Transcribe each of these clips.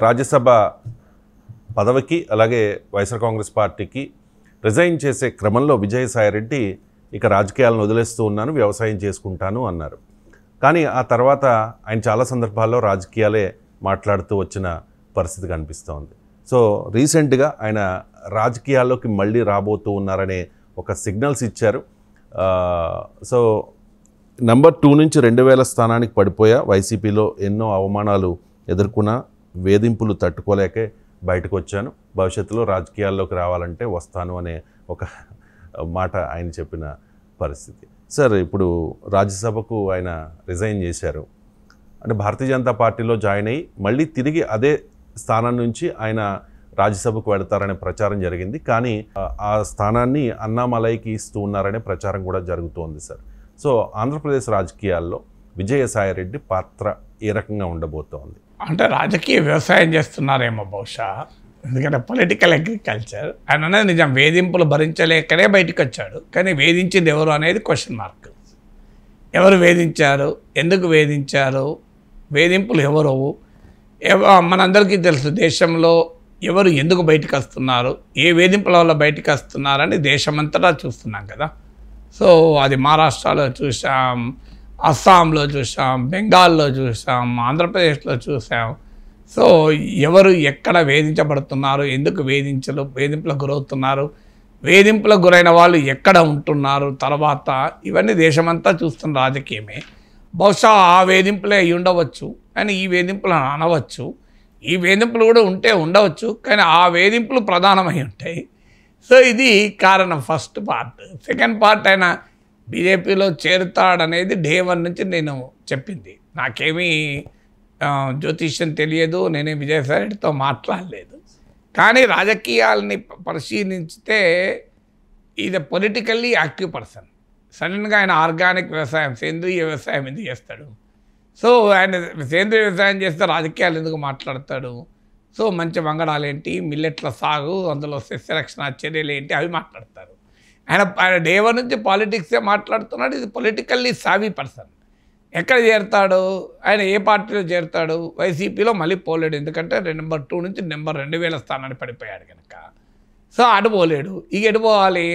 రాజ్యసభ పదవికి అలాగే వైఎస్ఆర్ కాంగ్రెస్ పార్టీకి రిజైన్ చేసే క్రమంలో విజయసాయిరెడ్డి ఇక రాజకీయాలను వదిలేస్తూ ఉన్నాను, వ్యవసాయం చేసుకుంటాను అన్నారు. కానీ ఆ తర్వాత ఆయన చాలా సందర్భాల్లో రాజకీయాలే మాట్లాడుతూ వచ్చిన పరిస్థితి కనిపిస్తోంది. సో రీసెంట్గా ఆయన రాజకీయాల్లోకి మళ్ళీ రాబోతూ ఉన్నారనే ఒక సిగ్నల్స్ ఇచ్చారు. సో నెంబర్ 2 నుంచి 2000 స్థానానికి పడిపోయా, వైసీపీలో ఎన్నో అవమానాలు ఎదుర్కొన్న, వేధింపులు తట్టుకోలేకే బయటకు వచ్చాను, భవిష్యత్తులో రాజకీయాల్లోకి రావాలంటే వస్తాను అనే ఒక మాట ఆయన చెప్పిన పరిస్థితి. సార్, ఇప్పుడు రాజ్యసభకు ఆయన రిజైన్ చేశారు అంటే భారతీయ జనతా పార్టీలో జాయిన్ అయ్యి మళ్ళీ తిరిగి అదే స్థానం నుంచి ఆయన రాజ్యసభకు వెళతారనే ప్రచారం జరిగింది. కానీ ఆ స్థానాన్ని అన్నామలైకి ఇస్తూ ఉన్నారనే ప్రచారం కూడా జరుగుతోంది సార్. సో ఆంధ్రప్రదేశ్ రాజకీయాల్లో విజయసాయిరెడ్డి పాత్ర ఏ రకంగా ఉండబోతోంది? అంటే రాజకీయ వ్యవసాయం చేస్తున్నారేమో బహుశా, ఎందుకంటే పొలిటికల్ అగ్రికల్చర్. ఆయన అనేది నిజం, వేధింపులు భరించలేకనే బయటకు వచ్చాడు. కానీ వేధించింది ఎవరు అనేది క్వశ్చన్ మార్క్. ఎవరు వేధించారు, ఎందుకు వేధించారు, వేధింపులు ఎవరు, మనందరికీ తెలుసు. దేశంలో ఎవరు ఎందుకు బయటకు వస్తున్నారు, ఏ వేధింపుల వల్ల బయటకు వస్తున్నారని దేశమంతటా చూస్తున్నాం కదా. సో అది మహారాష్ట్రలో చూసాం, అస్సాంలో చూసాం, బెంగాల్లో చూసాం, ఆంధ్రప్రదేశ్లో చూసాం. సో ఎవరు ఎక్కడ వేధించబడుతున్నారు, ఎందుకు వేధింపులకు గురవుతున్నారు, వేధింపులకు గురైన వాళ్ళు ఎక్కడ ఉంటున్నారు, తర్వాత ఇవన్నీ దేశమంతా చూస్తున్న రాజకీయమే. బహుశా ఆ వేధింపులే అయి ఉండవచ్చు, కానీ ఈ వేధింపులను అనవచ్చు. ఈ వేధింపులు కూడా ఉండవచ్చు, కానీ ఆ వేధింపులు ప్రధానమై ఉంటాయి. సో ఇది కారణం, ఫస్ట్ పార్ట్. సెకండ్ పార్ట్, ఆయన బీజేపీలో చేరుతాడనేది డే 1 నుంచి నేను చెప్పింది. నాకేమీ జ్యోతిష్యం తెలియదు, నేనే విజయసాయిరెడ్డితో మాట్లాడలేదు. కానీ రాజకీయాలని పరిశీలించితే ఇది పొలిటికల్లీ యాక్టివ్ పర్సన్. సడన్గా ఆయన ఆర్గానిక్ వ్యవసాయం, సేంద్రీయ వ్యవసాయం ఎందుకు చేస్తాడు? సో ఆయన సేంద్రీయ వ్యవసాయం చేస్తే రాజకీయాలు ఎందుకు మాట్లాడతాడు? సో మంచి వంగడాలు ఏంటి, మిల్లెట్ల సాగు, అందులో సస్యరక్షణ చర్యలు ఏంటి, అవి మాట్లాడతారు. ఆయన డే 1 నుంచి పాలిటిక్సే మాట్లాడుతున్నాడు. ఇది పొలిటికల్లీ సావీ పర్సన్. ఎక్కడ చేరుతాడు, ఆయన ఏ పార్టీలో చేరుతాడు? వైసీపీలో మళ్ళీ పోలేడు, ఎందుకంటే నెంబర్ 2 నుంచి నెంబర్ 2000 స్థానాన్ని పడిపోయాడు కనుక. సో అటు పోలేడు. ఇక ఎటు పోవాలి?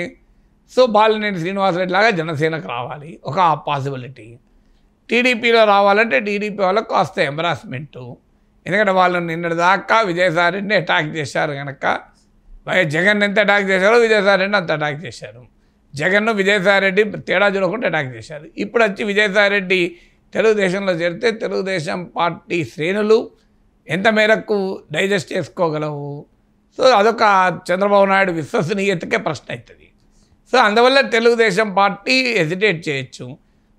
సో బాలినేని శ్రీనివాసరెడ్డి లాగా జనసేనకు రావాలి, ఒక పాసిబిలిటీ. టీడీపీలో రావాలంటే టీడీపీ వాళ్ళకు కాస్త ఎంబరాస్మెంటు, ఎందుకంటే వాళ్ళు నిన్నటిదాకా విజయసాయిరెడ్డిని అటాక్ చేశారు కనుక. జగన్ ఎంత అటాక్ చేశారో విజయసాయిరెడ్డిని అంత అటాక్ చేశారు. జగన్ను విజయసాయిరెడ్డి తేడా చూడకుండా అటాక్ చేశారు. ఇప్పుడు వచ్చి విజయసాయిరెడ్డి తెలుగుదేశంలో చేరితే తెలుగుదేశం పార్టీ శ్రేణులు ఎంత మేరకు డైజెస్ట్ చేసుకోగలవు? సో అదొక చంద్రబాబు నాయుడు విశ్వసనీయతకే ప్రశ్న అవుతుంది. సో అందువల్ల తెలుగుదేశం పార్టీ హెసిటేట్ చేయొచ్చు.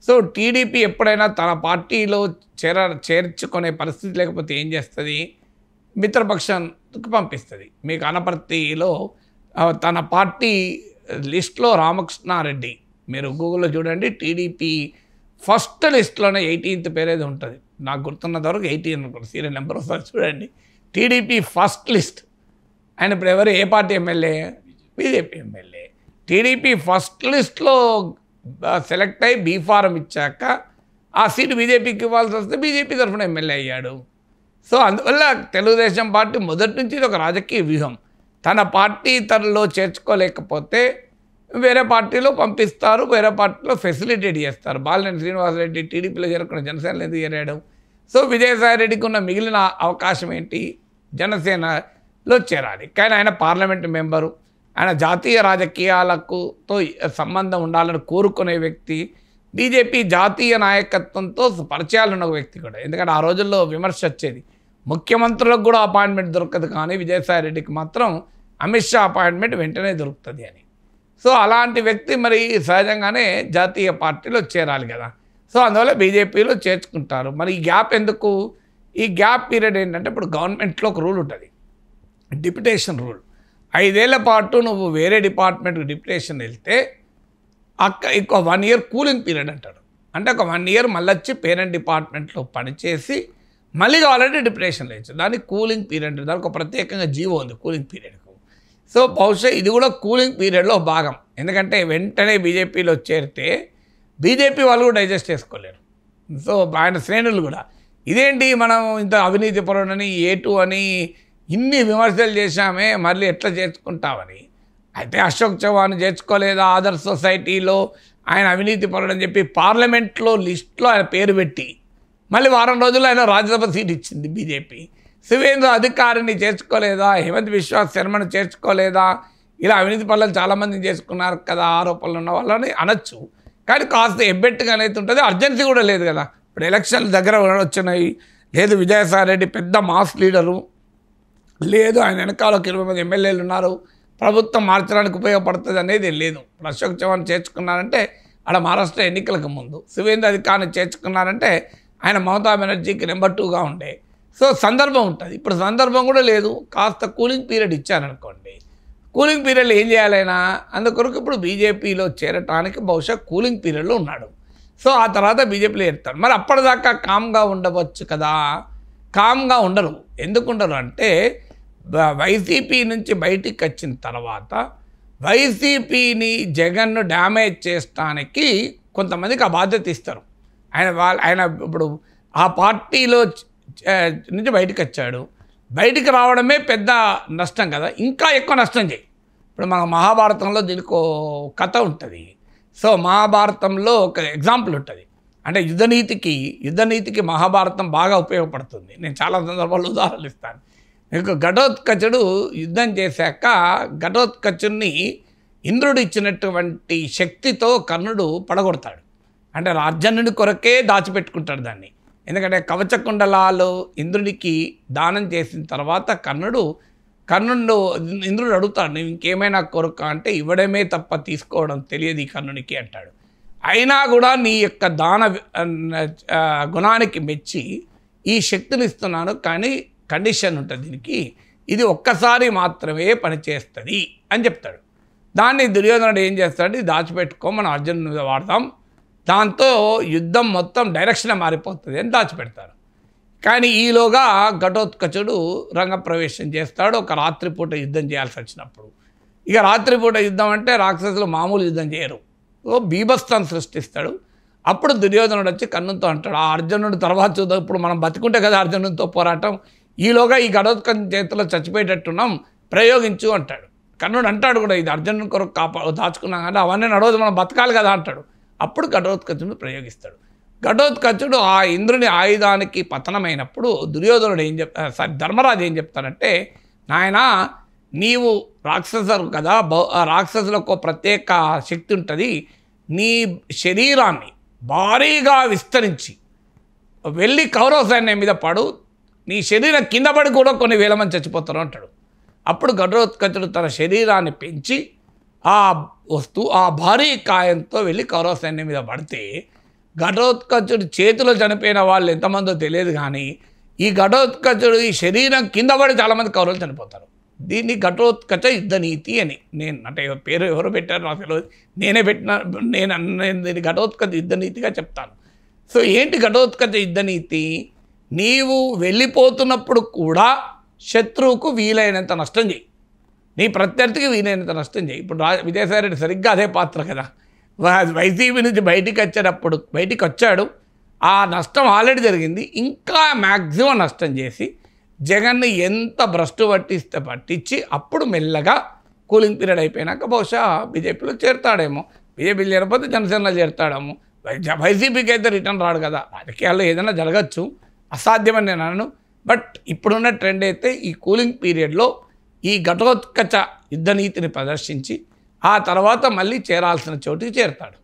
సో టీడీపీ ఎప్పుడైనా తన పార్టీలో చేర్చుకునే పరిస్థితి లేకపోతే ఏం చేస్తుంది? మిత్రపక్షానికి పంపిస్తుంది. మీకు అనపర్తిలో తన పార్టీ లిస్ట్లో రామకృష్ణారెడ్డి, మీరు గూగుల్లో చూడండి, టీడీపీ ఫస్ట్ లిస్ట్లోనే 18th పేరేది ఉంటుంది, నాకు గుర్తున్నంత వరకు 18 అనుకోండి, సీరియల్ నెంబర్ ఒకసారి చూడండి. TDP first list. ఆయన ఇప్పుడు ఎవరు, ఏ party MLA? BJP MLA. TDP first లిస్ట్లో సెలెక్ట్ అయ్యి బీ ఫారం ఇచ్చాక ఆ సీటు బీజేపీకి ఇవ్వాల్సి వస్తే బీజేపీ తరఫున ఎమ్మెల్యే అయ్యాడు. సో అందువల్ల తెలుగుదేశం పార్టీ మొదటి నుంచి ఇది ఒక రాజకీయ వ్యూహం. తన పార్టీ తనలో చేర్చుకోలేకపోతే వేరే పార్టీలో పంపిస్తారు, వేరే పార్టీలో ఫెసిలిటేట్ చేస్తారు. బాలినేని శ్రీనివాసరెడ్డి టీడీపీలో చేరుకున్న జనసేనలో ఎందుకు చేరాడు? సో విజయసాయిరెడ్డికి ఉన్న మిగిలిన అవకాశం ఏంటి? జనసేనలో చేరాలి. కానీ ఆయన పార్లమెంటు మెంబరు, ఆయన జాతీయ రాజకీయాలకు సంబంధం ఉండాలని కోరుకునే వ్యక్తి, బీజేపీ జాతీయ నాయకత్వంతో పరిచయాలు ఉన్న వ్యక్తి కూడా. ఎందుకంటే ఆ రోజుల్లో విమర్శ వచ్చేది, ముఖ్యమంత్రులకు కూడా అపాయింట్మెంట్ దొరకదు, కానీ విజయసాయిరెడ్డికి మాత్రం అమిత్ షా అపాయింట్మెంట్ వెంటనే దొరుకుతుంది అని. సో అలాంటి వ్యక్తి మరి సహజంగానే జాతీయ పార్టీలో చేరాలి కదా. సో అందువల్ల బీజేపీలో చేర్చుకుంటారు. మరి ఈ గ్యాప్ ఎందుకు? ఈ గ్యాప్ పీరియడ్ ఏంటంటే, ఇప్పుడు గవర్నమెంట్లో ఒక రూల్ ఉంటుంది, డిప్యుటేషన్ రూల్. 5 ఏళ్ల పాటు నువ్వు వేరే డిపార్ట్మెంట్కి డిప్యుటేషన్ వెళ్తే ఇంకో 1 year కూలింగ్ పీరియడ్ అంటాడు. అంటే ఒక 1 year మళ్ళీ వచ్చి పేరెంట్ డిపార్ట్మెంట్లో పనిచేసి మళ్ళీ కావాలంటే డిప్యుటేషన్ లేచ్చు. దానికి కూలింగ్ పీరియడ్, దానికి ఒక ప్రత్యేకంగా జీవో ఉంది కూలింగ్ పీరియడ్కు. సో బహుశా ఇది కూడా కూలింగ్ పీరియడ్లో భాగం. ఎందుకంటే వెంటనే బీజేపీలో చేరితే బీజేపీ వాళ్ళు కూడా డైజెస్ట్ చేసుకోలేరు. సో ఆయన శ్రేణులు కూడా ఇదేంటి మనం ఇంత అవినీతి పరుడని A2 అని ఇన్ని విమర్శలు చేశామే, మళ్ళీ ఎట్లా చేర్చుకుంటామని. అయితే అశోక్ చవాన్ చేర్చుకోలేదా ఆదర్శ్ సొసైటీలో, ఆయన అవినీతి పరుడని చెప్పి పార్లమెంట్లో లిస్టులో ఆయన పేరు పెట్టి మళ్ళీ వారం రోజుల్లో ఆయన రాజ్యసభ సీట్ ఇచ్చింది బీజేపీ. శివేంద్ర అధికారిని చేర్చుకోలేదా, హేమంత్ విశ్వాస్ శర్మను చేర్చుకోలేదా, ఇలా అవినీతి పనులను చాలామంది చేసుకున్నారు కదా ఆరోపణలు ఉన్న వాళ్ళని అనొచ్చు. కానీ కాస్త ఎబ్బెట్టుగా అనేది ఉంటుంది, అర్జెన్సీ కూడా లేదు కదా. ఇప్పుడు ఎలక్షన్లు దగ్గర వచ్చినాయి, లేదు విజయసాయి రెడ్డి పెద్ద మాస్ లీడరు, లేదు ఆయన వెనకాల 20 మంది ఎమ్మెల్యేలు ఉన్నారు, ప్రభుత్వం మార్చడానికి ఉపయోగపడుతుంది అనేది లేదు. ఇప్పుడు అశోక్ చవాన్ చేర్చుకున్నారంటే ఆడ మహారాష్ట్ర ఎన్నికలకు ముందు, శివేంద్ర అధికారిని చేర్చుకున్నారంటే ఆయన మమతా బెనర్జీకి నెంబర్ 2గా ఉండే. సో సందర్భం ఉంటుంది. ఇప్పుడు సందర్భం కూడా లేదు, కాస్త కూలింగ్ పీరియడ్ ఇచ్చారనుకోండి. కూలింగ్ పీరియడ్లో ఏం చేయాలైనా, అందుకొరకు ఇప్పుడు బీజేపీలో చేరటానికి బహుశా కూలింగ్ పీరియడ్లో ఉన్నాడు. సో ఆ తర్వాత బీజేపీలో చేరుతాడు. మరి అప్పటిదాకా కామ్గా ఉండవచ్చు కదా, కామ్గా ఉండరు. ఎందుకు ఉండరు అంటే వైసీపీ నుంచి బయటికి వచ్చిన తర్వాత వైసీపీని జగన్ను డ్యామేజ్ చేయడానికి కొంతమందికి ఆ బాధ్యత ఇస్తారు. ఆయన ఇప్పుడు ఆ పార్టీలో నుంచి బయటకు వచ్చాడు, బయటికి రావడమే పెద్ద నష్టం కదా, ఇంకా ఎక్కువ నష్టం చేయి. ఇప్పుడు మన మహాభారతంలో దీనికి కథ ఉంటుంది. సో మహాభారతంలో ఒక ఎగ్జాంపుల్ ఉంటుంది. అంటే యుద్ధనీతికి మహాభారతం బాగా ఉపయోగపడుతుంది. నేను చాలా సందర్భాల్లో ఉదాహరణలు ఇస్తాను. మీకు ఘటోత్కచుడు యుద్ధం చేశాక ఘటోత్కచుడిని ఇంద్రుడు ఇచ్చినటువంటి శక్తితో కర్ణుడు పడగొడతాడు. అంటే అర్జునుడి కొరకే దాచిపెట్టుకుంటాడు దాన్ని. ఎందుకంటే కవచ కుండలాలు ఇంద్రుడికి దానం చేసిన తర్వాత కర్ణుడు ఇంద్రుడు అడుగుతాడు, నువ్వు ఇంకేమైనా కొరక అంటే ఇవ్వడమే తప్ప తీసుకోవడం తెలియదు ఈ కర్ణునికి అంటాడు. అయినా కూడా నీ యొక్క దాన గుణానికి మెచ్చి ఈ శక్తిని ఇస్తున్నాను, కానీ కండిషన్ ఉంటుంది దీనికి, ఇది ఒక్కసారి మాత్రమే పనిచేస్తుంది అని చెప్తాడు. దాన్ని దుర్యోధనుడు ఏం చేస్తాడు, ఇది దాచిపెట్టుకో, మనం అర్జునుడి మీద వాడదాం, దాంతో యుద్ధం మొత్తం డైరెక్షన్ మారిపోతుంది అని దాచిపెడతారు. కానీ ఈలోగా ఘటోత్కచుడు రంగప్రవేశం చేస్తాడు. ఒక రాత్రిపూట యుద్ధం చేయాల్సి వచ్చినప్పుడు, ఇక రాత్రిపూట యుద్ధం అంటే రాక్షసులు మామూలు యుద్ధం చేయరు, బీభత్సాన్ని సృష్టిస్తాడు. అప్పుడు దుర్యోధనుడు వచ్చి కర్ణునితో అంటాడు, ఆ అర్జునుడు తర్వాత చూద్దాం, ఇప్పుడు మనం బతికుంటే కదా అర్జునుడితో పోరాటం, ఈలోగా ఈ ఘటోత్కచ చేతిలో చచ్చిపోయేటట్టున్నాం, ప్రయోగించు అంటాడు. కర్ణుడు అంటాడు కూడా, ఇది అర్జునుడి కొరకు దాచుకున్నాం కానీ అవన్నీ నడవదు, మనం బతకాలి కదా అంటాడు. అప్పుడు ఘటోత్కచుడు ప్రయోగిస్తాడు. ఘటోత్కచుడు ఆ ఇంద్రుని ఆయుధానికి పతనమైనప్పుడు దుర్యోధనుడు ధర్మరాజు ఏం చెప్తాడంటే, నాయనా నీవు రాక్షసులు కదా, రాక్షసులకు ప్రత్యేక శక్తి ఉంటుంది, నీ శరీరాన్ని భారీగా విస్తరించి వెళ్ళి కౌరవ సైన్యం మీద పడు, నీ శరీరం కింద పడి కూడా కొన్ని వేల మంది చచ్చిపోతారు అంటాడు. అప్పుడు ఘటోత్కచుడు తన శరీరాన్ని పెంచి ఆ భారీ కాయంతో వెళ్ళి కౌరవ సైన్యం మీద పడితే, ఘటోత్కచుడు చేతిలో చనిపోయిన వాళ్ళు ఎంతమందో తెలియదు కానీ ఈ ఘటోత్కచుడు ఈ శరీరం కింద పడి చాలామంది కౌరవులు చనిపోతారు. దీన్ని ఘటోత్కచ యుద్ధ నీతి అని అంటే పేరు ఎవరు పెట్టారు నాకు తెలియదు, నేనే పెట్టిన, నేను దీన్ని ఘటోత్కచ యుద్ధ నీతిగా చెప్తాను. సో ఏంటి ఘటోత్కచ యుద్ధ నీతి, నీవు వెళ్ళిపోతున్నప్పుడు కూడా శత్రువుకు వీలైనంత నష్టం చేయి, నీ ప్రత్యర్థికి వీలైనంత నష్టం చేయి. ఇప్పుడు విజయసాయి రెడ్డి సరిగ్గా అదే పాత్ర కదా, వైసీపీ నుంచి బయటికి వచ్చాడు, ఆ నష్టం ఆల్రెడీ జరిగింది, ఇంకా మ్యాక్సిమం నష్టం చేసి జగన్ని ఎంత భ్రష్టు పట్టించి అప్పుడు మెల్లగా కూలింగ్ పీరియడ్ అయిపోయినాక బహుశా బీజేపీలో చేరుతాడేమో, బీజేపీలో చేరకపోతే జనసేనలో చేరుతాడేమో. వైసీపీకి అయితే రిటర్న్ రాడు కదా, రాజకీయాల్లో ఏదైనా జరగచ్చు, అసాధ్యమని నేను అనను. బట్ ఇప్పుడున్న ట్రెండ్ అయితే ఈ కూలింగ్ పీరియడ్లో ఈ ఘటోత్కచ యుద్ధనీతిని ప్రదర్శించి ఆ తర్వాత మళ్ళీ చేరాల్సిన చోటుకి చేరుతాడు.